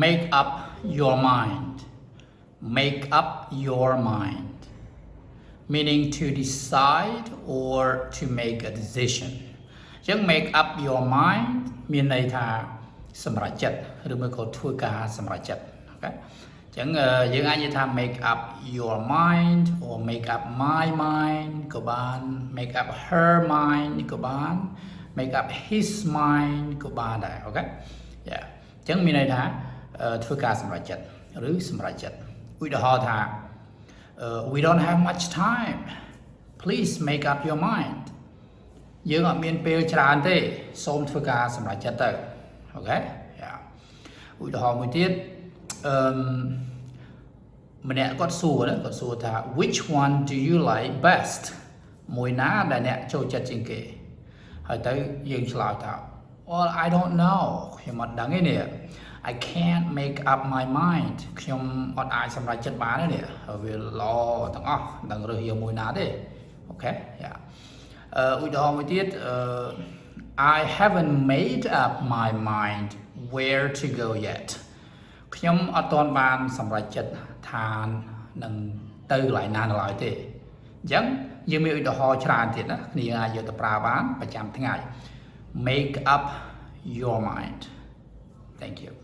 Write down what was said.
make up your mind make up your mind meaning to decide or to make a decision ចឹង make up your mind មានន័យថាសម្រេចចិត្តឬមួយក៏ធ្វើការសម្រេចចិត្តអូខេចឹងយើងអាចនិយាយថា make up your mind or make up my mind ក៏បាន make up her mind ក៏បាន make up his mind ក៏បានដែរអូខេយ៉ាចឹងមានន័យថាធ្វើការសម្រេចចិត្តឬសម្រេចចិត្តឧទាហរណ៍ថា we don't have much time please make up your mind យើងអត់មានពេលច្រើនទេសូមធ្វើការសម្រេចចិត្តទៅអូខេយ៉ាឧទាហរណ៍មួយទៀតម្នាក់គាត់សួរថា which one do you like best មួយណាដែលអ្នកចូលចិត្តជាងគេហើយទៅយើងឆ្លើយថា well I don't know ខ្ញុំអត់ដឹងទេនេះ I can't make up my mind ខ្ញុំអត់អាចសម្រេចចិត្តបានទេនេះវាល្អទាំងអស់ដឹងរើសយកមួយណាទេអូខេយ៉ាឧទាហរណ៍មួយទៀតI haven't made up my mind where to go yet ខ្ញុំអត់ទាន់បានសម្រេចចិត្តថានឹងទៅកន្លែងណានៅឡើយទេអញ្ចឹងយើងមានឧទាហរណ៍ច្រើនទៀតណាគ្នាអាចយកទៅប្រើបានប្រចាំថ្ងៃ make up your mind thank you